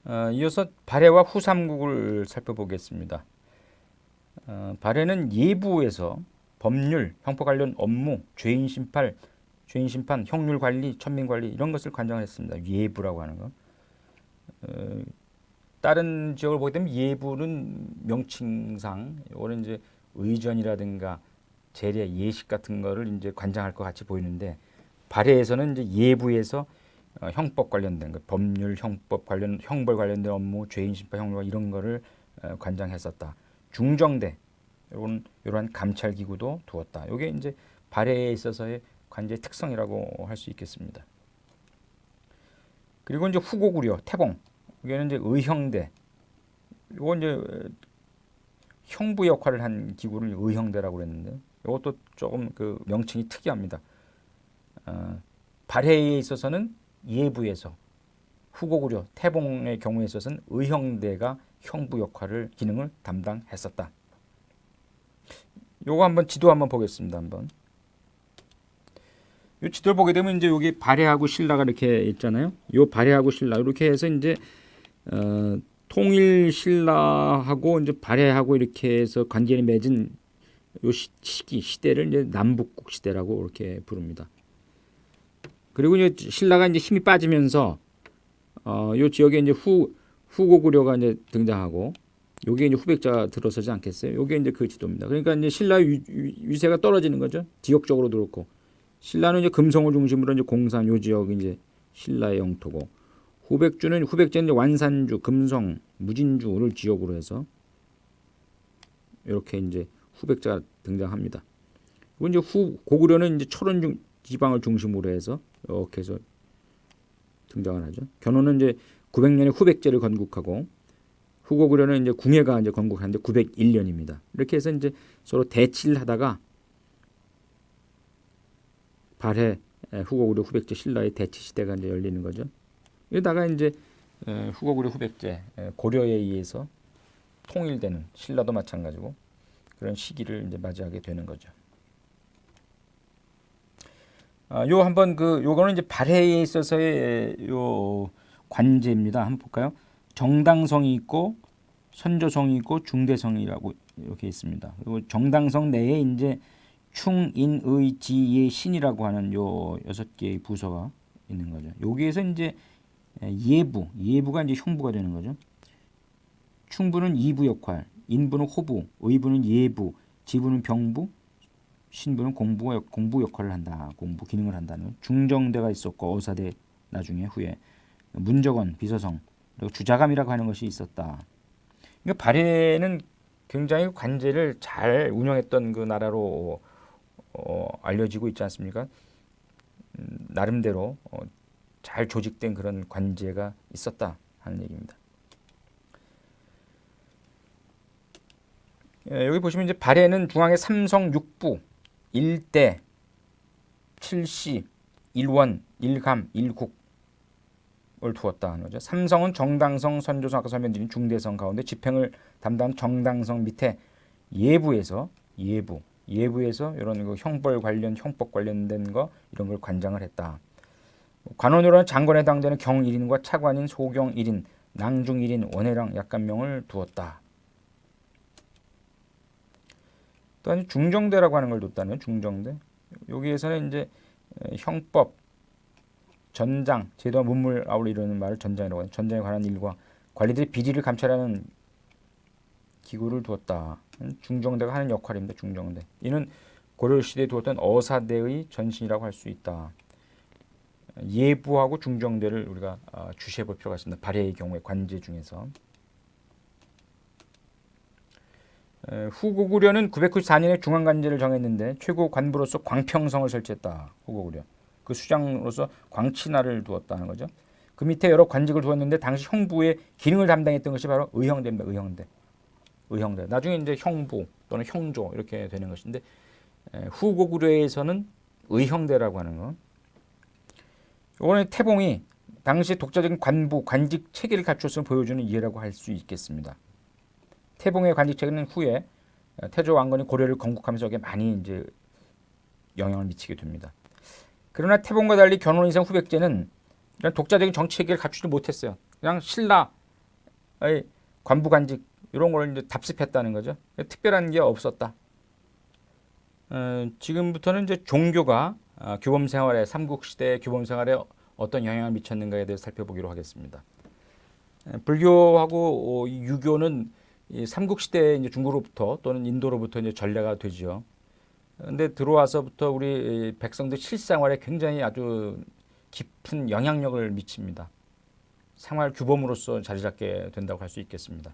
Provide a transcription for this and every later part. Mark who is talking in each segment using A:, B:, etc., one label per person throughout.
A: 이어서 발해와 후삼국을 살펴보겠습니다. 발해는 예부에서 법률, 형법 관련 업무, 죄인 심판, 형률 관리, 천민 관리 이런 것을 관장했습니다. 예부라고 하는 거. 다른 지역을 보게 되면 예부는 명칭상 이거는 이제 의전이라든가 재례, 예식 같은 거를 이제 관장할 것 같이 보이는데 발해에서는 이제 예부에서 형법 관련된 것, 법률, 형법 관련, 형벌 관련된 업무, 죄인 심판, 형률 이런 거를 관장했었다. 중정대 이런 감찰 기구도 두었다. 이게 이제 발해에 있어서의 관제의 특성이라고 할 수 있겠습니다. 그리고 이제 후고구려, 태봉 이게는 이제 의형대. 이거 이제 형부 역할을 한 기구를 의형대라고 그랬는데 이것도 조금 그 명칭이 특이합니다. 발해에 있어서는 예부에서 후고구려, 태봉의 경우에 있어서는 의형대가 형부 역할을 기능을 담당했었다. 요거 한번 지도 한번 보겠습니다. 한번. 이 지도를 보게 되면 이제 여기 발해하고 신라가 이렇게 있잖아요. 요 발해하고 신라 이렇게 해서 이제 통일 신라하고 이제 발해하고 이렇게 해서 관계를 맺은 요 시대를 이제 남북국 시대라고 이렇게 부릅니다. 그리고 이제 신라가 이제 힘이 빠지면서 요 지역에 이제 후고구려가 이제 등장하고 요게 이제 후백자가 들어서지 않겠어요? 요게 이제 그 지도입니다. 그러니까 이제 신라 위세가 떨어지는 거죠. 지역적으로도 그렇고. 신라는 이제 금성을 중심으로 이제 공산 요 지역이 이제 신라의 영토고 후백제는 이제 완산주, 금성, 무진주를 지역으로 해서 이렇게 이제 후백자가 등장합니다. 그리고 이제 고구려는 이제 철원 지방을 중심으로 해서 이렇게 해서 등장을 하죠. 견훤은 이제 900년에 후백제를 건국하고 후고구려는 이제 궁예가 이제 건국하는데 901년입니다. 이렇게 해서 이제 서로 대치를 하다가 발해, 후고구려, 후백제, 신라의 대치 시대가 이제 열리는 거죠. 이러다가 이제 후고구려, 후백제, 고려에 의해서 통일되는 신라도 마찬가지고 그런 시기를 이제 맞이하게 되는 거죠. 요 한번 요거는 이제 발해에 있어서의 요 관제입니다. 한번 볼까요? 정당성이 있고 선조성이 있고 중대성이라고 이렇게 있습니다. 그리고 정당성 내에 이제 충인의 지의 신이라고 하는 요 6개의 부서가 있는 거죠. 여기에서 이제 예부가 이제 형부가 되는 거죠. 충부는 이부 역할, 인부는 호부, 의부는 예부, 지부는 병부, 신부는 공부 역할을 한다. 공부 기능을 한다는 중정대가 있었고 어사대 나중에 후에 문적원, 비서성, 그리고 주자감이라고 하는 것이 있었다. 그러니까 발해는 굉장히 관제를 잘 운영했던 그 나라로 알려지고 있지 않습니까? 나름대로 잘 조직된 그런 관제가 있었다 하는 얘기입니다. 여기 보시면 이제 발해는 중앙에 삼성 6부, 1대, 7시, 1원, 1감, 1국을 두었다 하는 거죠. 삼성은 정당성, 선조성 아까 설명드린 중대성 가운데 집행을 담당 정당성 밑에 예부에서 이런 그 형벌 관련 형법 관련된 거 이런 걸 관장을 했다. 관원으로는 장관에 해당되는 경 1인과 차관인 소경 1인, 낭중 1인, 원해랑 약간명을 두었다. 또한 중정대라고 하는 걸 뒀다는 중정대. 여기에서는 이제 형법, 전장, 제도와 문물 아울러 이루는 말을 전장이라고 하는 전장에 관한 일과 관리들의 비리를 감찰하는 기구를 두었다. 중정대가 하는 역할입니다. 중정대. 이는 고려시대에 두었던 어사대의 전신이라고 할 수 있다. 예부하고 중정대를 우리가 주시해 볼 필요가 있습니다. 발해의 경우에 관제 중에서. 후고구려는 994년에 중앙관제를 정했는데 최고 관부로서 광평성을 설치했다. 후고구려. 그 수장으로서 광친하를 두었다는 거죠. 그 밑에 여러 관직을 두었는데 당시 형부의 기능을 담당했던 것이 바로 의형대입니다. 의형대. 나중에 이제 형부 또는 형조 이렇게 되는 것인데 후고구려에서는 의형대라고 하는 거. 이거는 태봉이 당시 독자적인 관직 체계를 갖추었음을 보여주는 예라고 할 수 있겠습니다. 태봉의 관직 체계는 후에 태조 왕건이 고려를 건국하면서 여기에 많이 이제 영향을 미치게 됩니다. 그러나 태봉과 달리 견훤 이상 후백제는 이런 독자적인 정치 체계를 갖추지 못했어요. 그냥 신라 관부관직 이런 걸 이제 답습했다는 거죠. 특별한 게 없었다. 지금부터는 이제 종교가 교범 생활에 삼국시대 교범 생활에 어떤 영향을 미쳤는가에 대해서 살펴보기로 하겠습니다. 불교하고 유교는 이 삼국시대 이제 중국으로부터 또는 인도로부터 이제 전래가 되죠. 근데 들어와서부터 우리 백성들 실생활에 굉장히 아주 깊은 영향력을 미칩니다. 생활 규범으로서 자리 잡게 된다고 할 수 있겠습니다.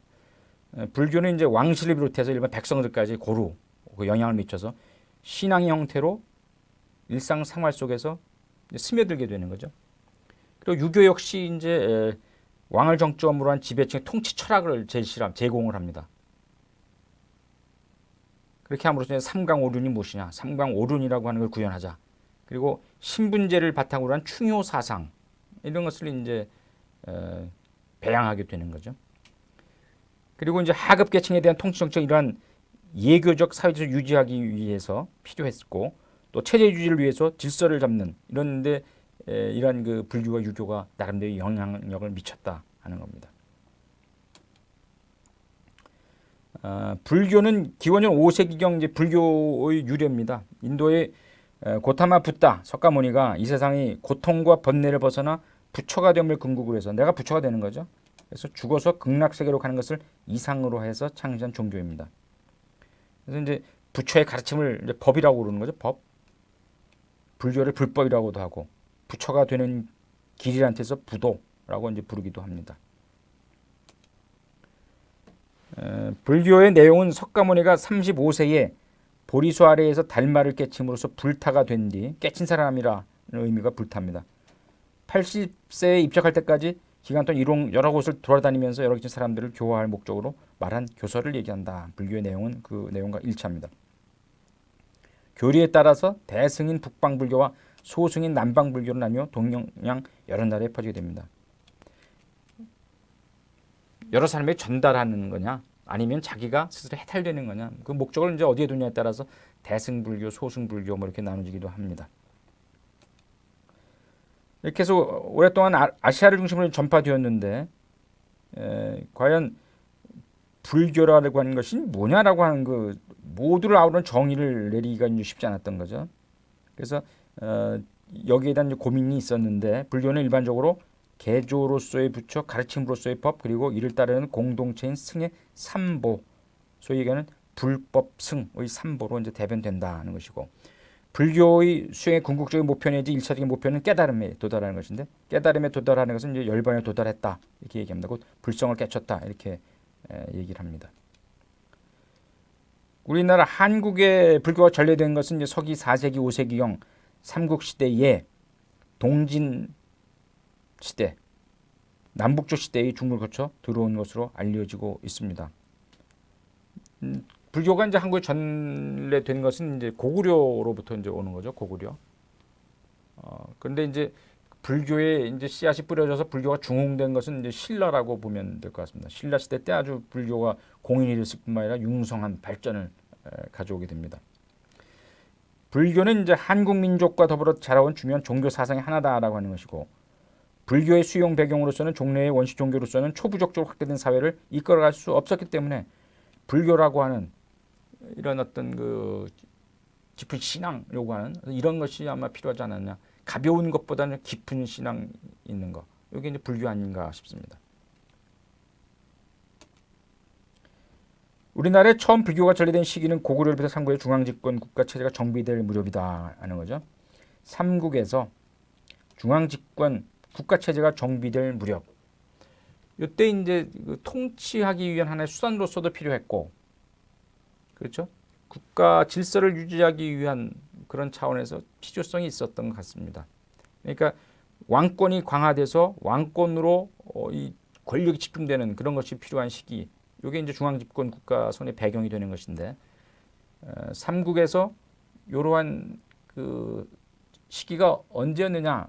A: 불교는 이제 왕실을 비롯해서 일반 백성들까지 고루 그 영향을 미쳐서 신앙의 형태로 일상생활 속에서 스며들게 되는 거죠. 그리고 유교 역시 이제 왕을 정점으로 한 지배층의 통치 철학을 제공을 합니다. 그렇게 함으로써 삼강오륜이 무엇이냐, 삼강오륜이라고 하는 걸 구현하자. 그리고 신분제를 바탕으로 한 충효 사상 이런 것을 이제 배양하게 되는 거죠. 그리고 이제 하급 계층에 대한 통치 정책 이러한 예교적 사회를 유지하기 위해서 필요했고 또 체제 유지를 위해서 질서를 잡는 이런데 이러한 그 불교와 유교가 나름대로 영향력을 미쳤다 하는 겁니다. 불교는 기원전 5세기경 이제 불교의 유래입니다. 인도의 고타마 붓다 석가모니가 이 세상이 고통과 번뇌를 벗어나 부처가 됨을 궁극으로 해서 내가 부처가 되는 거죠. 그래서 죽어서 극락세계로 가는 것을 이상으로 해서 창시한 종교입니다. 그래서 이제 부처의 가르침을 이제 법이라고 부르는 거죠. 법. 불교를 불법이라고도 하고 부처가 되는 길이란 뜻에서 부도라고 이제 부르기도 합니다. 불교의 내용은 석가모니가 35세에 보리수 아래에서 달마를 깨침으로써 불타가 된 뒤 깨친 사람이라는 의미가 불타입니다. 80세에 입적할 때까지 기간 동안 여러 곳을 돌아다니면서 여러 가지 사람들을 교화할 목적으로 말한 교설을 얘기한다. 불교의 내용은 그 내용과 일치합니다. 교리에 따라서 대승인 북방불교와 소승인 남방불교로 나뉘어 동양 여러 나라에 퍼지게 됩니다. 여러 사람에게 전달하는 거냐 아니면 자기가 스스로 해탈되는 거냐 그 목적을 이제 어디에 두냐에 따라서 대승불교, 소승불교 뭐 이렇게 나눠지기도 합니다. 이렇게 해서 오랫동안 아시아를 중심으로 전파되었는데 과연 불교라고 하는 것이 뭐냐라고 하는 그 모두를 아우르는 정의를 내리기가 쉽지 않았던 거죠. 그래서 여기에 대한 고민이 있었는데 불교는 일반적으로 개조로서의 부처, 가르침으로서의 법, 그리고 이를 따르는 공동체인 승의 삼보, 소위 얘기하는 불법승의 삼보로 이제 대변된다는 것이고 불교의 수행의 궁극적인 목표 내지 일차적인 목표는 깨달음에 도달하는 것인데 깨달음에 도달하는 것은 이제 열반에 도달했다 이렇게 얘기합니다. 곧 불성을 깨쳤다 이렇게 얘기를 합니다. 우리나라 한국에 불교가 전래된 것은 이제 서기 4세기 5세기경 삼국시대에 동진 시대, 남북조 시대의 중국을 거쳐 들어온 것으로 알려지고 있습니다. 불교가 이제 한국에 전래된 것은 이제 고구려로부터 이제 오는 거죠. 고구려. 그런데 이제 불교에 이제 씨앗이 뿌려져서 불교가 중흥된 것은 이제 신라라고 보면 될 것 같습니다. 신라 시대 때 아주 불교가 공인이 됐을 뿐만 아니라 융성한 발전을 가져오게 됩니다. 불교는 이제 한국 민족과 더불어 자라온 중요한 종교 사상의 하나다라고 하는 것이고 불교의 수용 배경으로서는 종래의 원시 종교로서는 초부족적으로 확대된 사회를 이끌어갈 수 없었기 때문에 불교라고 하는 이런 어떤 그 깊은 신앙 요구하는 이런 것이 아마 필요하지 않았냐. 가벼운 것보다는 깊은 신앙 있는 거. 이게 이제 불교 아닌가 싶습니다. 우리나라에 처음 불교가 전래된 시기는 고구려를 비롯해 삼국의 중앙집권 국가 체제가 정비될 무렵이다 하는 거죠. 삼국에서 중앙집권 국가 체제가 정비될 무렵. 이때 이제 그 통치하기 위한 하나의 수단으로서도 필요했고, 그렇죠? 국가 질서를 유지하기 위한 그런 차원에서 필요성이 있었던 것 같습니다. 그러니까 왕권이 강화돼서 왕권으로 이 권력이 집중되는 그런 것이 필요한 시기. 이게 이제 중앙집권 국가 선의 배경이 되는 것인데, 삼국에서 이러한 그 시기가 언제였느냐?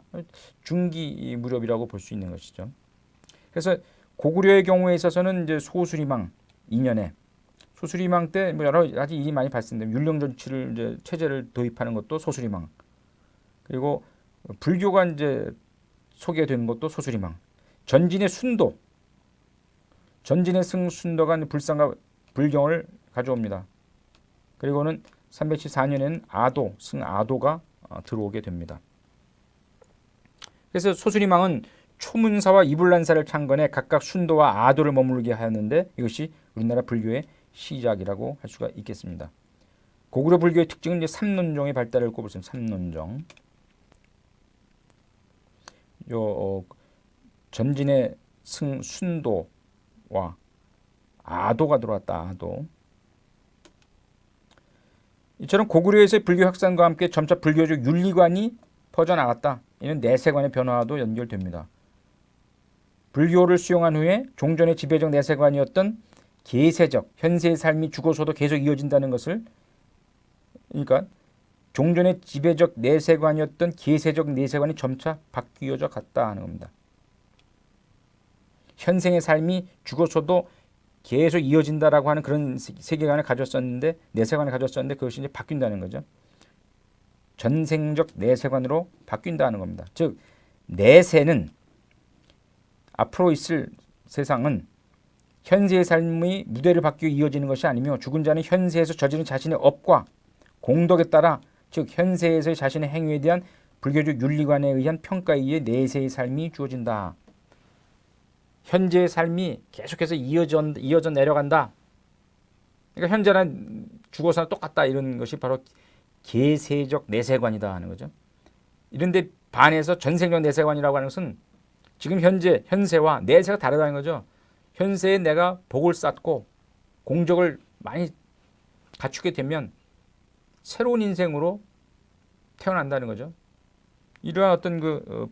A: 중기 무렵이라고 볼 수 있는 것이죠. 그래서 고구려의 경우에 있어서는 이제 소수리망 2년에 소수리망 때 뭐 여러 가지 일이 많이 발생됩니다. 율령정치를 이제 체제를 도입하는 것도 소수리망. 그리고 불교가 이제 소개된 것도 소수리망. 전진의 전진의 승순도가 불상과 불경을 가져옵니다. 그리고는 314년에는 아도, 승아도가 들어오게 됩니다. 그래서 소수리망은 초문사와 이불란사를 창건해 각각 순도와 아도를 머무르게 하였는데 이것이 우리나라 불교의 시작이라고 할 수가 있겠습니다. 고구려 불교의 특징은 이제 삼론종의 발달을 꼽을 수 있습니다. 삼론종. 전진의 순도와 아도가 들어왔다. 아도. 이처럼 고구려에서의 불교 확산과 함께 점차 불교적 윤리관이 퍼져나갔다. 이는 내세관의 변화와도 연결됩니다. 불교를 수용한 후에 종전의 지배적 내세관이었던 계세적 현세의 삶이 죽어서도 계속 이어진다는 것을, 그러니까 종전의 지배적 내세관이었던 계세적 내세관이 점차 바뀌어져 갔다 하는 겁니다. 현생의 삶이 죽어서도 계속 이어진다라고 하는 그런 세계관을 가졌었는데, 내세관을 가졌었는데 그것이 이제 바뀐다는 거죠. 전생적 내세관으로 바뀐다는 겁니다. 즉 내세는 앞으로 있을 세상은 현세의 삶이 무대를 바뀌어 이어지는 것이 아니며, 죽은 자는 현세에서 저지른 자신의 업과 공덕에 따라, 즉 현세에서의 자신의 행위에 대한 불교적 윤리관에 의한 평가에 의해 내세의 삶이 주어진다. 현재의 삶이 계속해서 이어져 내려간다. 그러니까 현재는 죽어서나 똑같다, 이런 것이 바로 계세적 내세관이다 하는 거죠. 이런데 반해서 전생적 내세관이라고 하는 것은 지금 현세와 내세가 다르다는 거죠. 현세에 내가 복을 쌓고 공적을 많이 갖추게 되면 새로운 인생으로 태어난다는 거죠. 이러한 어떤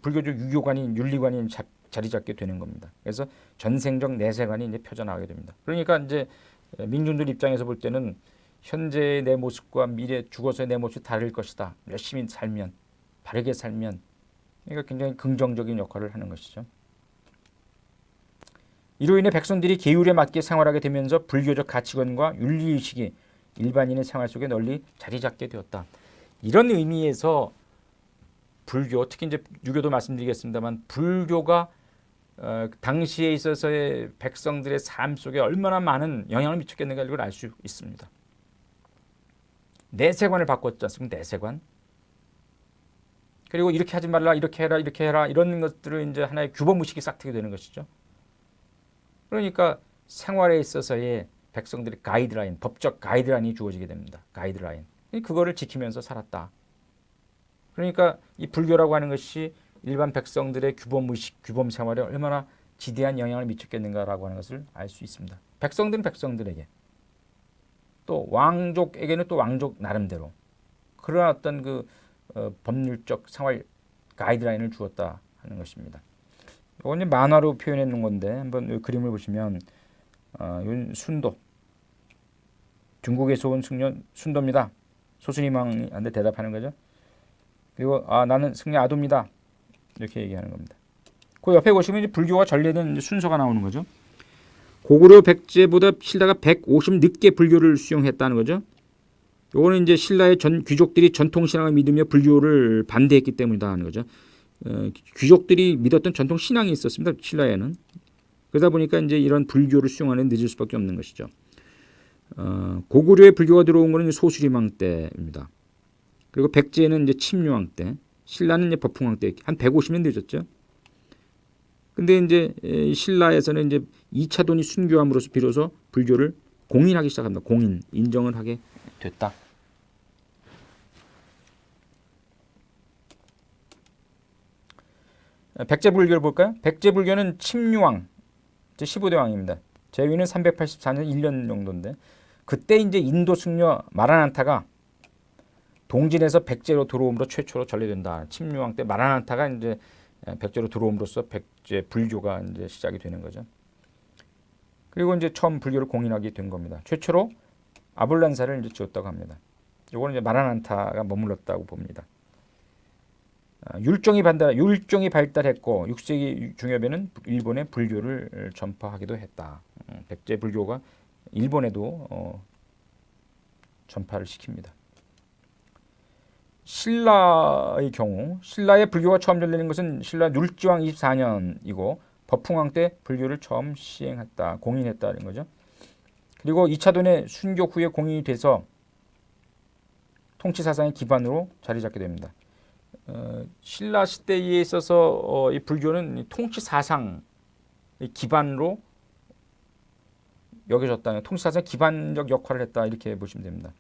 A: 불교적 유교관인 윤리관이 자리 잡게 되는 겁니다. 그래서 전생적 내세관이 이제 펴져나가게 됩니다. 그러니까 이제 민중들 입장에서 볼 때는 현재의 내 모습과 미래 죽어서의 내 모습이 다를 것이다. 열심히 살면, 바르게 살면, 그러니까 굉장히 긍정적인 역할을 하는 것이죠. 이로 인해 백성들이 계율에 맞게 생활하게 되면서 불교적 가치관과 윤리의식이 일반인의 생활 속에 널리 자리 잡게 되었다. 이런 의미에서 불교, 특히 이제 유교도 말씀드리겠습니다만, 불교가 당시에 있어서의 백성들의 삶 속에 얼마나 많은 영향을 미쳤겠는가, 이걸 알 수 있습니다. 내세관을 바꿨지 않습니까? 내세관. 그리고 이렇게 하지 말라, 이렇게 해라, 이렇게 해라, 이런 것들을 이제 하나의 규범의식이 싹트게 되는 것이죠. 그러니까 생활에 있어서의 백성들의 가이드라인, 법적 가이드라인이 주어지게 됩니다. 가이드라인. 그거를 지키면서 살았다. 그러니까 이 불교라고 하는 것이 일반 백성들의 규범의식, 규범 생활에 얼마나 지대한 영향을 미쳤겠는가라고 하는 것을 알 수 있습니다. 백성들은 백성들에게, 또 왕족에게는 또 왕족 나름대로 그런 어떤 법률적 생활 가이드라인을 주었다 하는 것입니다. 이건 만화로 표현해 놓은 건데, 한번 이 그림을 보시면 이건 순도, 중국에서 온 승려 순도입니다. 소수리망한테 대답하는 거죠. 그리고 나는 승려 아도입니다. 이렇게 얘기하는 겁니다. 그 옆에 보시면 이제 불교가 전래된 순서가 나오는 거죠. 고구려 백제보다 신라가 150 늦게 불교를 수용했다는 거죠. 이거는 이제 신라의 귀족들이 전통 신앙을 믿으며 불교를 반대했기 때문이다 하는 거죠. 귀족들이 믿었던 전통 신앙이 있었습니다. 신라에는. 그러다 보니까 이제 이런 불교를 수용하는 늦을 수밖에 없는 것이죠. 고구려의 불교가 들어온 것은 소수리망 때입니다. 그리고 백제는 이제 침류왕 때, 신라는 이제 법흥왕 때 한 150년 늦었죠. 근데 이제 신라에서는 이제 2차 돈이 순교함으로써 비로소 불교를 공인하기 시작합니다. 공인, 인정을 하게 됐다. 백제 불교를 볼까요? 백제 불교는 침류왕, 15대 왕입니다. 제위는 384년 1년 정도인데, 그때 이제 인도 승려 마라난타가 동진에서 백제로 들어옴으로 최초로 전래된다. 침류왕 때 마라난타가 이제 백제로 들어옴으로써 백제 불교가 이제 시작이 되는 거죠. 그리고 이제 처음 불교를 공인하게 된 겁니다. 최초로 아불란사를 이제 지었다고 합니다. 이거는 이제 마라난타가 머물렀다고 봅니다. 율종이 발달했고 6세기 중엽에는 일본에 불교를 전파하기도 했다. 백제 불교가 일본에도 전파를 시킵니다. 신라의 경우, 신라의 불교가 처음 전래된 것은 신라 율지왕 24년이고 법흥왕 때 불교를 처음 시행했다, 공인했다는 거죠. 그리고 2차 돈의 순교 후에 공인이 돼서 통치 사상의 기반으로 자리 잡게 됩니다. 신라 시대에 있어서 이 불교는 통치 사상의 기반으로 여겨졌다는, 통치 사상의 기반적 역할을 했다, 이렇게 보시면 됩니다.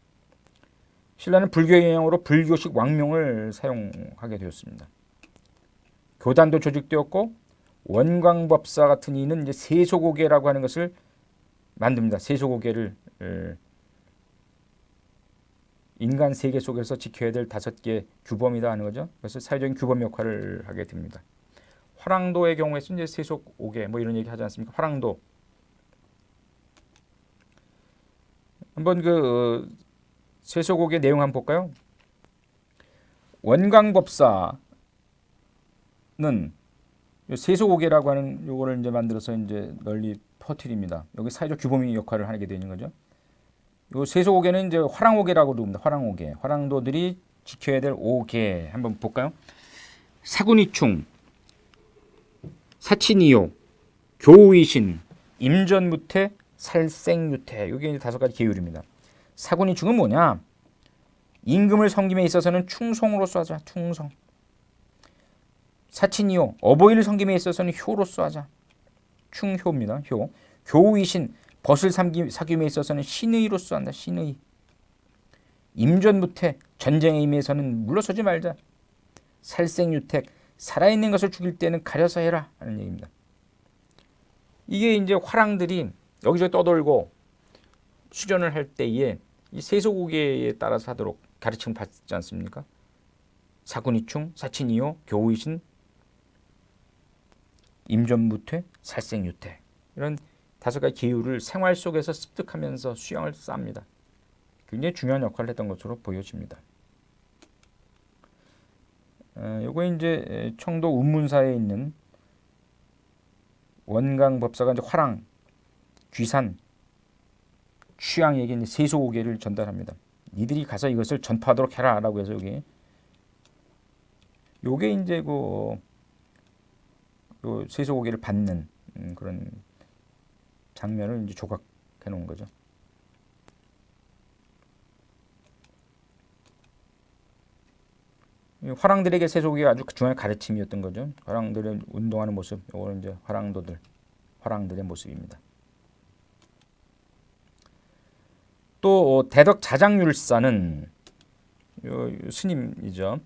A: 신라는 불교의 영향으로 불교식 왕명을 사용하게 되었습니다. 교단도 조직되었고 원광법사 같은 이는 이제 세속오계라고 하는 것을 만듭니다. 세속오계를 인간 세계 속에서 지켜야 될 5개 규범이다 하는 거죠. 그래서 사회적인 규범 역할을 하게 됩니다. 화랑도의 경우에는 이제 세속오계 뭐 이런 얘기 하지 않습니까? 화랑도. 한번 그 세속오계 내용 한번 볼까요? 원광법사는 세속오계라고 하는 요거를 이제 만들어서 이제 널리 퍼뜨립니다. 여기 사회적 규범의 역할을 하게 되는 거죠. 요 세속오계는 이제 화랑오계라고 부릅니다. 화랑오계. 화랑도들이 지켜야 될 오계 한번 볼까요? 사군이충, 사치니요, 교의신, 임전무태, 살생유태. 이게 이제 5가지 계율입니다. 사군이충은 뭐냐? 임금을 섬김에 있어서는 충성으로서 하자. 충성. 사치니요, 어버이를 섬김에 있어서는 효로서 하자. 충효입니다. 효. 교의신, 벗을 사귐에 있어서는 신의로서 한다. 신의. 임전무태, 전쟁에 임해서는 물러서지 말자. 살생유택, 살아있는 것을 죽일 때는 가려서 해라 하는 얘기입니다. 이게 이제 화랑들이 여기저기 떠돌고 수련을 할 때에 이 세속오계에 따라서 하도록 가르침을 받지 않습니까? 사군이충, 사치니요, 교의신, 임전무퇴, 살생유퇴, 이런 5가지 계율을 생활 속에서 습득하면서 수양을 쌓습니다. 굉장히 중요한 역할을 했던 것으로 보여집니다. 요거 이제 청도 운문사에 있는 원광법사가 이제 화랑, 귀산, 취향에게 이제 세속오계를 전달합니다. 니들이 가서 이것을 전파하도록 해라라고 해서 요게 이제 그 세속오계를 받는 그런 장면을 이제 조각해 놓은 거죠. 화랑들에게 세속오계가 아주 중요한 가르침이었던 거죠. 화랑들의 운동하는 모습, 이거는 이제 화랑들의 모습입니다. 또 대덕 자장율사는 스님이죠.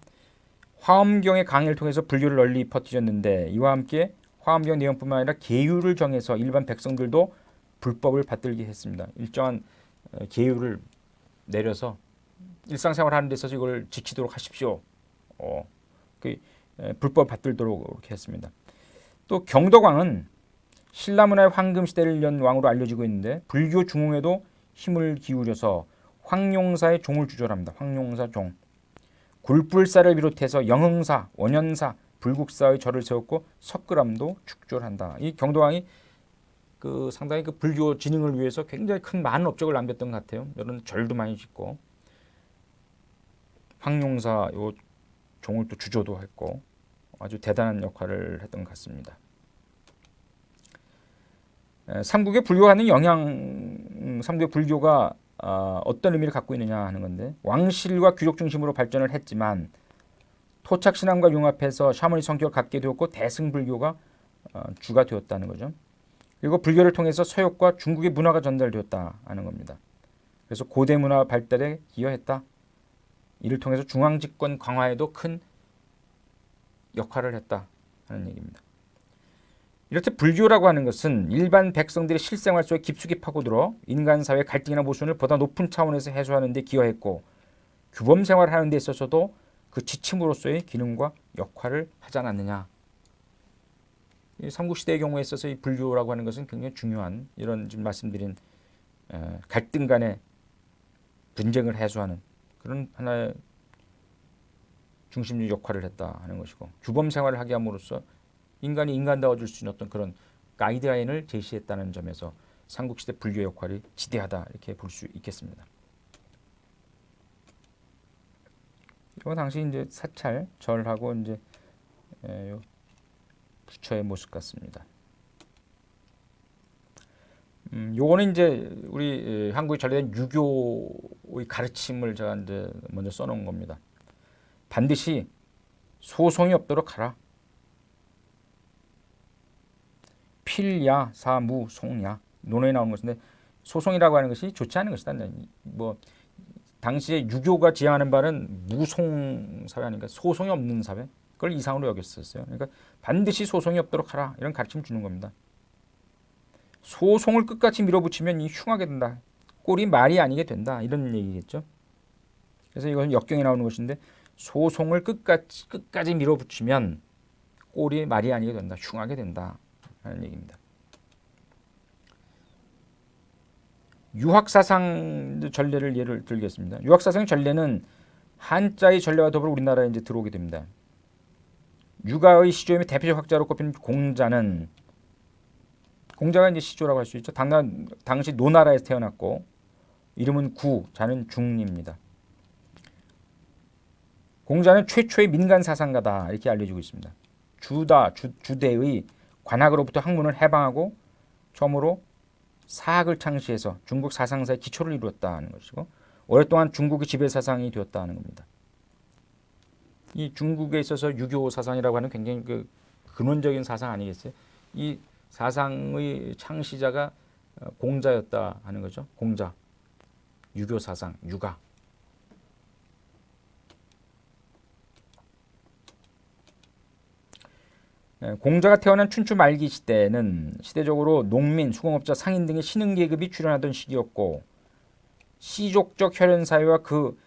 A: 화엄경의 강의를 통해서 불교를 널리 퍼뜨렸는데 이와 함께 화엄경 내용뿐만 아니라 계율을 정해서 일반 백성들도 불법을 받들게 했습니다. 일정한 계율을 내려서 일상생활 하는 데 있어서 이걸 지키도록 하십시오. 불법 받들도록 이렇게 했습니다. 또 경덕왕은 신라 문화의 황금 시대를 연 왕으로 알려지고 있는데 불교 중흥에도 힘을 기울여서 황룡사의 종을 주절합니다. 황룡사 종. 굴불사를 비롯해서 영흥사, 원현사, 불국사의 절을 세웠고 석굴암도 축절한다. 이 경덕왕이 상당히 그 불교 진흥을 위해서 굉장히 큰 많은 업적을 남겼던 것 같아요. 이런 절도 많이 짓고 황룡사 요 종을 또 주조도 했고 아주 대단한 역할을 했던 것 같습니다. 삼국의 불교가 하는 영향, 삼국의 불교가 어떤 의미를 갖고 있느냐 하는 건데 왕실과 귀족 중심으로 발전을 했지만 토착신앙과 융합해서 샤머니 성격을 갖게 되었고 대승불교가 주가 되었다는 거죠. 그리고 불교를 통해서 서역과 중국의 문화가 전달되었다 하는 겁니다. 그래서 고대 문화 발달에 기여했다. 이를 통해서 중앙집권 강화에도 큰 역할을 했다 하는 얘기입니다. 이렇듯 불교라고 하는 것은 일반 백성들의 실생활 속에 깊숙이 파고들어 인간 사회의 갈등이나 모순을 보다 높은 차원에서 해소하는 데 기여했고 규범 생활을 하는 데 있어서도 그 지침으로서의 기능과 역할을 하지 않았느냐. 이 삼국시대의 경우에 있어서 이 불교라고 하는 것은 굉장히 중요한 이런 지금 말씀드린 갈등 간의 분쟁을 해소하는 그런 하나의 중심적 역할을 했다 하는 것이고 규범 생활을 하게 함으로써 인간이 인간다워질 수 있는 어떤 그런 가이드라인을 제시했다는 점에서 삼국시대 불교 역할이 지대하다 이렇게 볼 수 있겠습니다. 이거 당시 이제 사찰 절하고 이제 부처의 모습 같습니다. 요거는 이제 우리 한국에 전래된 유교의 가르침을 제가 이제 먼저 써놓은 겁니다. 반드시 소송이 없도록 하라. 필야, 사무, 송야 논어에 나오는 것인데 소송이라고 하는 것이 좋지 않은 것이다. 뭐 당시에 유교가 지향하는 바는 무송 사회 아닌가, 소송이 없는 사회. 그걸 이상으로 여겼었어요. 그러니까 반드시 소송이 없도록 하라 이런 가르침 주는 겁니다. 소송을 끝까지 밀어붙이면 이 흉하게 된다. 꼴이 말이 아니게 된다. 이런 얘기겠죠. 그래서 이건 역경에 나오는 것인데 소송을 끝까지 밀어붙이면 꼴이 말이 아니게 된다. 흉하게 된다. 하는 얘기입니다. 유학사상 전례를 예를 들겠습니다. 유학사상 전례는 한자의 전례와 더불어 우리나라에 이제 들어오게 됩니다. 유가의 시조임의 대표적 학자로 꼽히는 공자가 이제 시조라고 할 수 있죠. 당시 노나라에서 태어났고 이름은 구, 자는 중입니다. 공자는 최초의 민간 사상가다 이렇게 알려지고 있습니다. 주대의 관학으로부터 학문을 해방하고 처음으로 사학을 창시해서 중국 사상사의 기초를 이루었다는 것이고 오랫동안 중국의 지배 사상이 되었다는 겁니다. 이 중국에 있어서 유교 사상이라고 하는 굉장히 그 근원적인 사상 아니겠어요? 이 사상의 창시자가 공자였다 하는 거죠. 공자, 유교 사상, 유가. 공자가 태어난 춘추 말기 시대는 시대적으로 농민, 수공업자, 상인 등의 신흥 계급이 출현하던 시기였고 시족적 혈연 사회와 그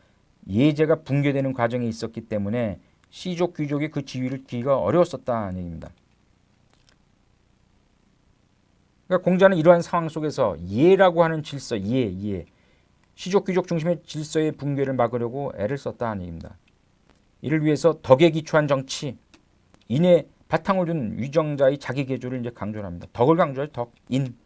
A: 예제가 붕괴되는 과정에 있었기 때문에 시족 귀족이 그 지위를 기기가 어려웠었다는 얘기입니다. 그러니까 공자는 이러한 상황 속에서 예라고 하는 질서, 시족 귀족 중심의 질서의 붕괴를 막으려고 애를 썼다는 얘기입니다. 이를 위해서 덕에 기초한 정치, 인의 바탕을 둔 위정자의 자기 계조를 이제 강조를 합니다. 덕을 강조할 덕, 인.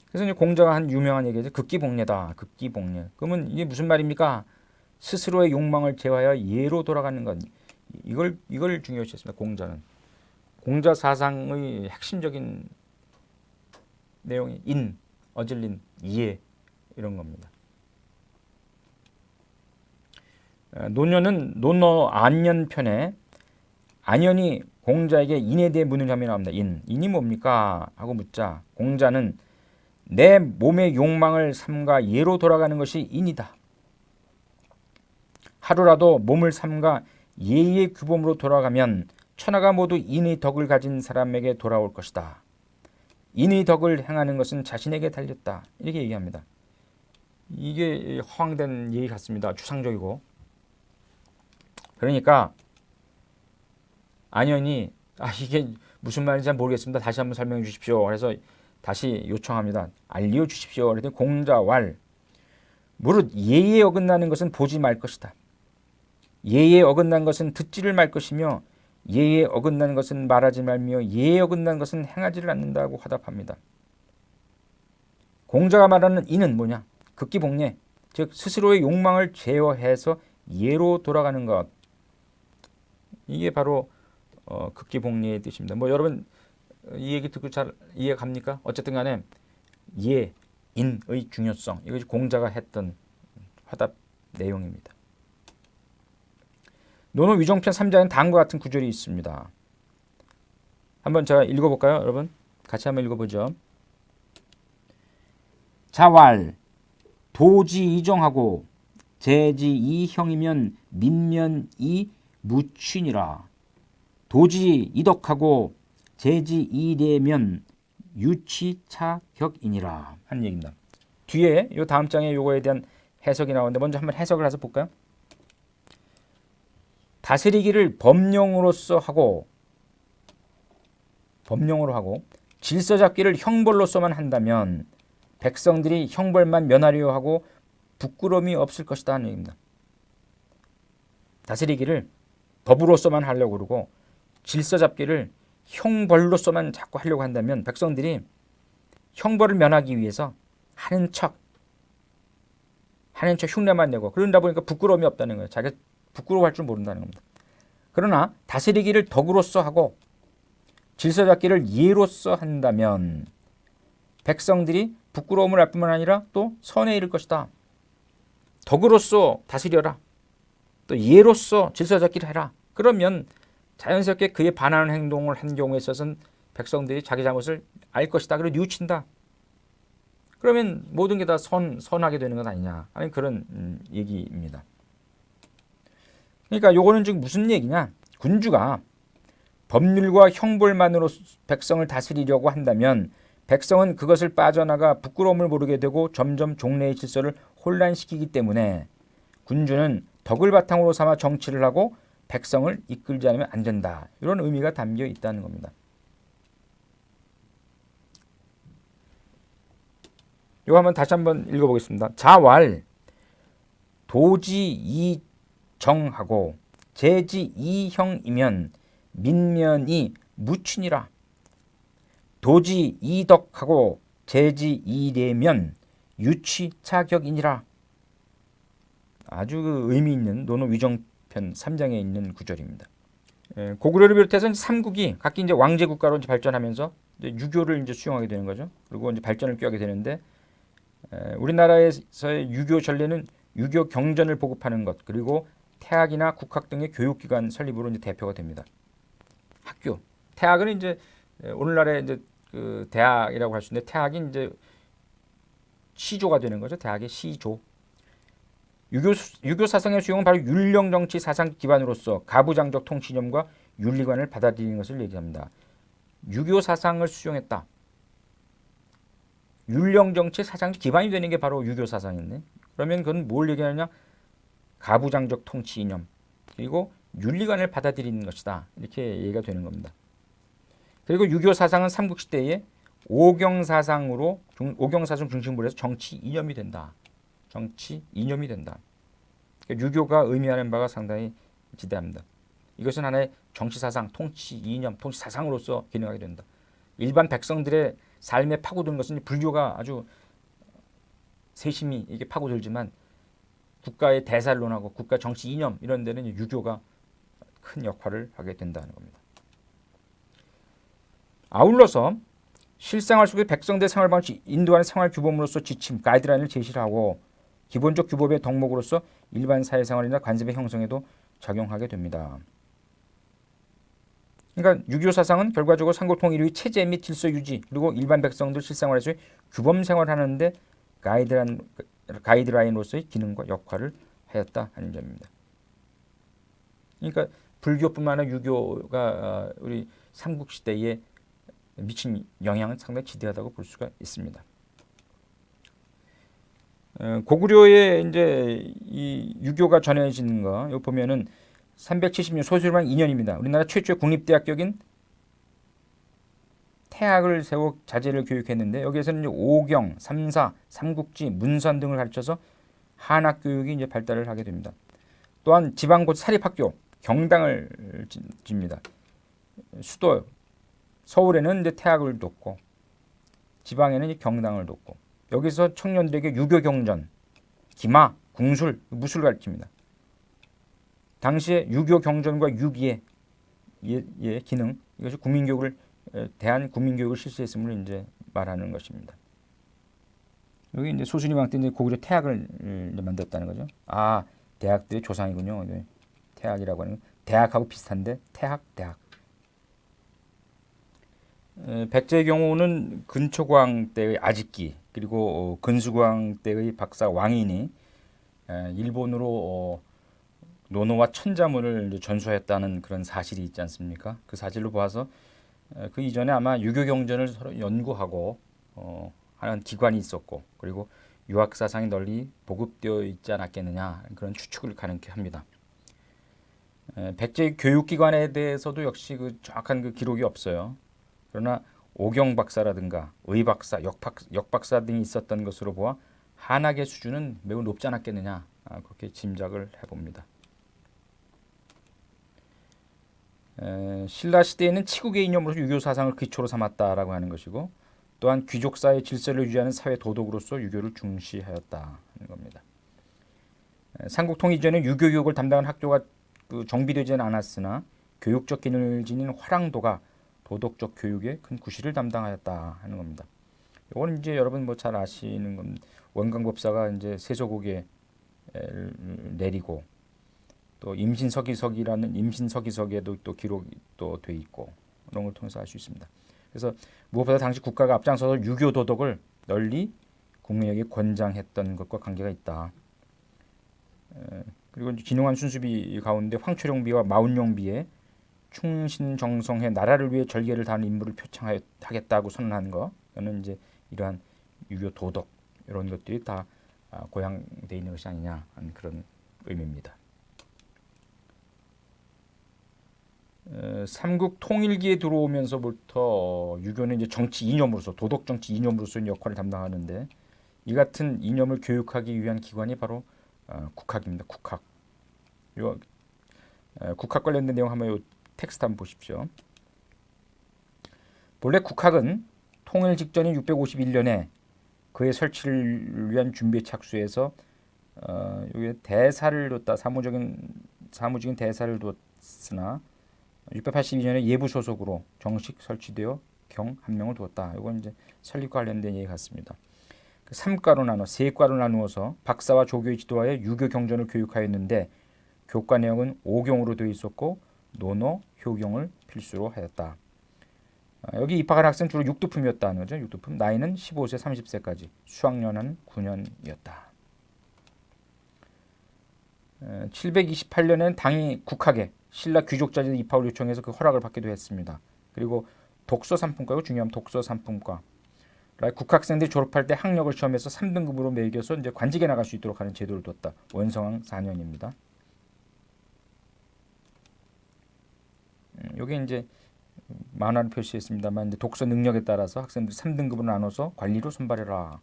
A: 그래서 이제 공자가 한 유명한 얘기죠. 극기복례다. 극기복례. 그러면 이게 무슨 말입니까? 스스로의 욕망을 제어하여 예로 돌아가는 것. 이걸 중요시했습니다. 공자는. 공자 사상의 핵심적인 내용이 인, 어질린, 예 이런 겁니다. 논어는 논어 안연편에 안연이 공자에게 인에 대해 묻는 장면이 나옵니다. 인이 뭡니까? 하고 묻자 공자는 내 몸의 욕망을 삼가 예로 돌아가는 것이 인이다. 하루라도 몸을 삼가 예의 규범으로 돌아가면 천하가 모두 인의 덕을 가진 사람에게 돌아올 것이다. 인의 덕을 행하는 것은 자신에게 달렸다. 이렇게 얘기합니다. 이게 허황된 얘기 같습니다. 추상적이고. 그러니까 안연이 이게 무슨 말인지 잘 모르겠습니다. 다시 한번 설명해 주십시오. 그래서 다시 요청합니다. 알려 주십시오. 그랬더니 공자왈 무릇 예에 어긋나는 것은 보지 말 것이다. 예에 어긋난 것은 듣지를 말 것이며 예에 어긋난 것은 말하지 말며 예에 어긋난 것은 행하지를 않는다고 화답합니다. 공자가 말하는 이는 뭐냐? 극기복례, 즉 스스로의 욕망을 제어해서 예로 돌아가는 것. 이게 바로 극기복례의 뜻입니다. 뭐 여러분 이 얘기 듣고 잘 이해 갑니까? 어쨌든 간에 예, 인의 중요성, 이것이 공자가 했던 화답 내용입니다. 논어 위종편 3장엔 다음과 같은 구절이 있습니다. 한번 제가 읽어볼까요, 여러분? 같이 한번 읽어보죠. 자왈 도지 이정하고 제지 이형이면 민면이 무취니라. 도지 이덕하고 제지 이례면 유치차격이니라 하는 얘기입니다. 뒤에 이 다음 장에 요거에 대한 해석이 나오는데 먼저 한번 해석을 해서 볼까요? 다스리기를 법령으로 하고 질서 잡기를 형벌로서만 한다면 백성들이 형벌만 면하려 하고 부끄러움이 없을 것이다 하는 얘기입니다. 다스리기를 법으로서만 하려고 그러고 질서 잡기를 형벌로서만 자꾸 하려고 한다면 백성들이 형벌을 면하기 위해서 하는 척 흉내만 내고 그러다 보니까 부끄러움이 없다는 거예요. 자기가 부끄러워할 줄 모른다는 겁니다. 그러나 다스리기를 덕으로서 하고 질서 잡기를 예로써 한다면 백성들이 부끄러움을 알 뿐만 아니라 또 선에 이를 것이다. 덕으로서 다스려라. 또 예로써 질서 잡기를 해라. 그러면 자연스럽게 그에 반하는 행동을 한 경우에 있어서는 백성들이 자기 잘못을 알 것이다. 그리고 뉘우친다. 그러면 모든 게 다 선하게 되는 것 아니냐 하는 그런 얘기입니다. 그러니까 요거는 지금 무슨 얘기냐? 군주가 법률과 형벌만으로 백성을 다스리려고 한다면 백성은 그것을 빠져나가 부끄러움을 모르게 되고 점점 종래의 질서를 혼란시키기 때문에 군주는 덕을 바탕으로 삼아 정치를 하고 백성을 이끌지 않으면 안 된다. 이런 의미가 담겨 있다는 겁니다. 이거 한번 다시 한번 읽어보겠습니다. 자왈 도지 이정하고 제지 이형이면 민면이 무춘이라. 도지 이덕하고 제지 이례면 유취차격이니라. 아주 그 의미 있는 논어위정편 3장에 있는 구절입니다. 고구려를 비롯해서 삼국이 각기 이제 왕제 국가로 이제 발전하면서 이제 유교를 이제 수용하게 되는 거죠. 그리고 이제 발전을 꾀하게 되는데 우리나라에서의 유교 전례는 유교 경전을 보급하는 것 그리고 태학이나 국학 등의 교육기관 설립으로 이제 대표가 됩니다. 학교 태학은 이제 오늘날의 이제 그 대학이라고 할 수 있는데 태학이 이제 시조가 되는 거죠. 대학의 시조. 유교 사상의 수용은 바로 율령 정치 사상 기반으로서 가부장적 통치념과 윤리관을 받아들이는 것을 얘기합니다. 유교 사상을 수용했다. 율령 정치 사상 기반이 되는 게 바로 유교 사상인데 그러면 그건 뭘 얘기하느냐? 가부장적 통치 이념 그리고 윤리관을 받아들이는 것이다. 이렇게 얘기가 되는 겁니다. 그리고 유교 사상은 삼국시대에 오경사상 중심으로 해서 정치 이념이 된다. 정치 이념이 된다. 그러니까 유교가 의미하는 바가 상당히 지대합니다. 이것은 하나의 정치 사상, 통치 이념, 통치 사상으로서 기능하게 된다. 일반 백성들의 삶에 파고드는 것은 불교가 아주 세심히 이게 파고들지만 국가의 대사를 논하고 국가 정치 이념 이런 데는 유교가 큰 역할을 하게 된다는 겁니다. 아울러서 실생활 속의 백성들의 생활 방식 인도하는 생활 규범으로서 지침, 가이드라인을 제시를 하고 기본적 규범의 덕목으로서 일반 사회생활이나 관습의 형성에도 작용하게 됩니다. 그러니까 유교 사상은 결과적으로 삼국통일의 체제 및 질서 유지 그리고 일반 백성들 실생활에서의 규범 생활하는데 가이드라인으로서의 기능과 역할을 하였다 하는 점입니다. 그러니까 불교뿐만 아니라 유교가 우리 삼국시대에 미친 영향은 상당히 지대하다고 볼 수가 있습니다. 고구려에 이제 이 유교가 전해지는 거 이거 보면은 370년 소수만 2년입니다. 우리나라 최초의 국립대학교인 태학을 세워 자제를 교육했는데 여기에서는 오경, 삼사, 삼국지, 문선 등을 가르쳐서 한학 교육이 이제 발달을 하게 됩니다. 또한 지방 곳 사립학교 경당을 집니다. 수도 서울에는 이제 태학을 뒀고 지방에는 이제 경당을 뒀고 여기서 청년들에게 유교 경전, 기마, 궁술, 무술을 가르칩니다. 당시에 유교 경전과 유기의 기능 이것이 국민교육을 대한 국민교육을 실시했음을 이제 말하는 것입니다. 여기 이제 소순이 왕 때 이제 고구려 태학을 이제 만들었다는 거죠. 아, 대학들의 조상이군요. 태학이라고 하는 대학하고 비슷한데 태학, 대학. 백제의 경우는 근초광 때의 아직기 그리고 근수광 때의 박사 왕인이 일본으로 논어와 천자문을 전수했다는 그런 사실이 있지 않습니까? 그 사실로 봐서 그 이전에 아마 유교 경전을 서로 연구하고 하는 기관이 있었고 그리고 유학 사상이 널리 보급되어 있지 않았겠느냐 그런 추측을 가능케 합니다. 백제의 교육기관에 대해서도 역시 그 정확한 그 기록이 없어요. 그러나 오경 박사라든가 의박사, 역박사 등이 있었던 것으로 보아 한학의 수준은 매우 높지 않았겠느냐 그렇게 짐작을 해봅니다. 신라 시대에는 치국의 이념으로서 유교 사상을 기초로 삼았다라고 하는 것이고 또한 귀족사의 질서를 유지하는 사회 도덕으로서 유교를 중시하였다는 겁니다. 삼국통일 이전에 유교 교육을 담당하는 학교가 정비되지는 않았으나 교육적 기능을 지닌 화랑도가 도덕적 교육에 큰 구실을 담당하였다 하는 겁니다. 이거는 이제 여러분 뭐 잘 아시는 건 원광법사가 이제 세조국에 내리고 또 임신서기석이라는 임신서기석에도 또 기록이 또 돼 있고 이런 걸 통해서 알 수 있습니다. 그래서 무엇보다 당시 국가가 앞장서서 유교 도덕을 널리 국민에게 권장했던 것과 관계가 있다. 그리고 진용한 순수비 가운데 황초룡비와 마운용비의 충신정성해 나라를 위해 절개를 다하는 인물을 표창하겠다고 선언한 거, 이는 이제 이러한 유교 도덕 이런 것들이 다 고양돼 있는 것이 아니냐 하는 그런 의미입니다. 삼국 통일기에 들어오면서부터 유교는 이제 정치 이념으로서 도덕 정치 이념으로서의 역할을 담당하는데 이 같은 이념을 교육하기 위한 기관이 바로 국학입니다. 국학. 국학 관련된 내용 한번 요 텍스트 한번 보십시오. 본래 국학은 통일 직전인 651년에 그의 설치를 위한 준비에 착수해서 여기 대사를 뒀다. 사무적인 대사를 뒀으나 682년에 예부 소속으로 정식 설치되어 경 한 명을 두었다. 이건 이제 설립과 관련된 얘기 같습니다. 3과로 나눠 세 과로 나누어서 박사와 조교의 지도하에 유교 경전을 교육하였는데 교과 내용은 5경으로 되어 있었고 논어, 효경을 필수로 하였다. 여기 입학한 학생 주로 육두품이었다는 거죠. 육두품. 나이는 15세, 30세까지. 수학년은 9년이었다. 728년에는 당이 국학에 신라 귀족자들 입학을 요청해서 그 허락을 받기도 했습니다. 그리고 독서 3품과고 중요한 독서 3품과. 국학생들이 졸업할 때 학력을 시험해서 3등급으로 매겨서 이제 관직에 나갈 수 있도록 하는 제도를 뒀다. 원성왕 4년입니다. 여기 이제 만화를 표시했습니다만 이제 독서 능력에 따라서 학생들이 3등급으로 나눠서 관리로 선발해라.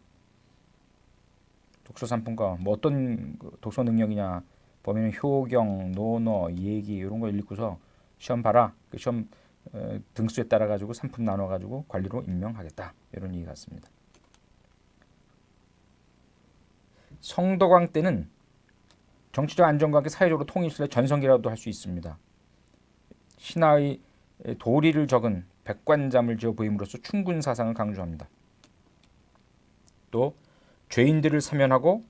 A: 독서 3품과 뭐 어떤 독서 능력이냐 보면 효경, 논어, 얘기 이런 거 읽고서 시험 봐라. 그 시험 등수에 따라 가지고 3품 나눠 가지고 관리로 임명하겠다. 이런 얘기 같습니다. 성덕왕 때는 정치적 안정과 함께 사회적으로 통일시대 전성기라도 할 수 있습니다. 신하의 도리를 적은 백관잠을 지어 보임으로써 충군 사상을 강조합니다. 또 죄인들을 사면하고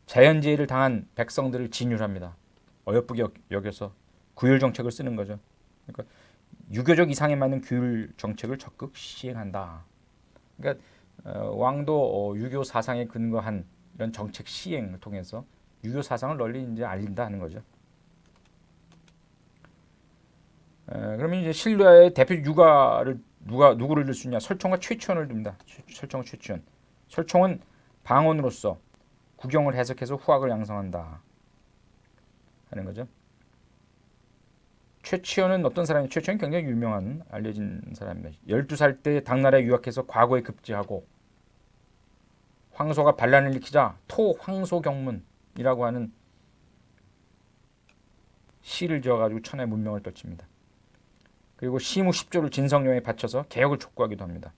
A: 자연재해를 당한 백성들을 진율합니다. 어여쁘게 여겨서 구휼 정책을 쓰는 거죠. 그러니까 유교적 이상에 맞는 규율 정책을 적극 시행한다. 그러니까 왕도 유교 사상에 근거한 이런 정책 시행을 통해서 유교 사상을 널리 이제 알린다 하는 거죠. 그러면 이제 신라의 대표 유가를 누구를 들 수 있냐? 설총과 최치원을 둡니다. 설총과 최치원. 설총은 방언으로서 구경을 해석해서 후학을 양성한다 하는 거죠. 최치원은 어떤 사람이? 최치원은 굉장히 유명한 알려진 사람입니다. 12살 때 당나라에 유학해서 과거에 급제하고 황소가 반란을 일으키자 토황소경문이라고 하는 시를 지어가지고 천하의 문명을 떨칩니다. 그리고 시무 10조를 진성령에 바쳐서 개혁을 촉구하기도 합니다.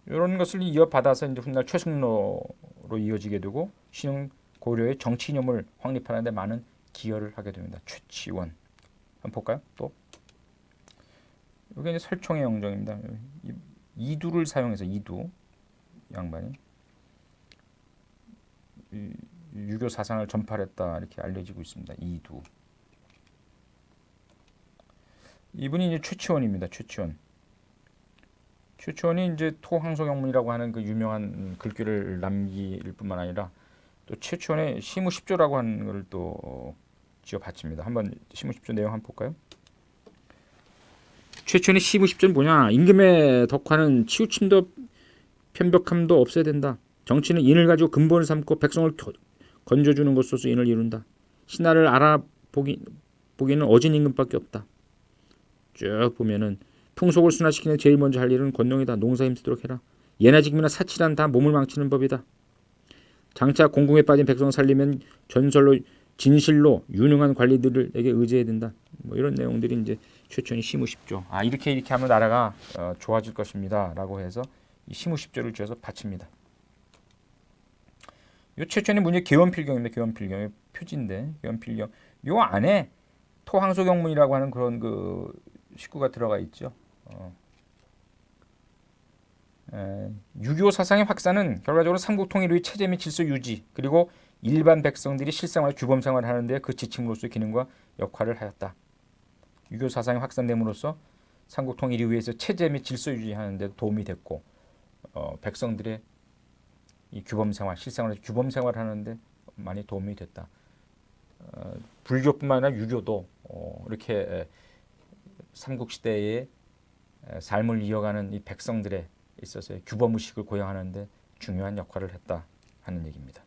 A: 이런 것을 이어받아서 이제 훗날 최승로로 이어지게 되고 신흥 고려의 정치 이념을 확립하는 데 많은 기여를 하게 됩니다. 최치원. 한번 볼까요? 또 여기 이제 설총의 영정입니다. 이두를 사용해서 이두 양반이 유교 사상을 전파했다 이렇게 알려지고 있습니다. 이두. 이분이 이제 최치원입니다. 최치원이 이제 토황소경문이라고 하는 그 유명한 글귀를 남길 뿐만 아니라 또 최치원의 시무 10조라고 하는 것을 또 지어 바칩니다. 한번 시무 10조 내용 한번 볼까요? 최치원의 시무 10조는 뭐냐? 임금의 덕화는 치우침도 편벽함도 없어야 된다. 정치는 인을 가지고 근본을 삼고 백성을 건져주는 것으로서 인을 이룬다. 신하를 알아보기는 어진 임금밖에 없다. 쭉 보면은 풍속을 순화시키는 제일 먼저 할 일은 권농이다. 농사 힘쓰도록 해라. 예나 지금이나 사치란 다 몸을 망치는 법이다. 장차 공궁에 빠진 백성을 살리면 전설로 진실로 유능한 관리들에게 의지해야 된다. 뭐 이런 내용들이 이제 최천이 시무 10조. 이렇게 하면 나라가 좋아질 것입니다라고 해서 이 시무 10조를 지어서 바칩니다. 이 최천이 문제 개원필경입니다. 개원필경의 표지인데 개원필경 요 안에 토항소경문이라고 하는 그런 그 식구가 들어가 있죠. 유교 사상의 확산은 결과적으로 삼국통일의 체제 및 질서 유지 그리고 일반 백성들이 실생활 규범 생활을 하는데 그 지침으로서의 기능과 역할을 하였다. 유교 사상이 확산됨으로써 삼국통일 이후에서 체제 및 질서 유지하는 데 도움이 됐고 백성들의 이 규범 생활, 실생활에서 규범 생활을 하는데 많이 도움이 됐다. 불교뿐만 아니라 유교도 이렇게 삼국시대의 삶을 이어가는 이 백성들에 있어서 규범의식을 고양하는 데 중요한 역할을 했다 하는 얘기입니다.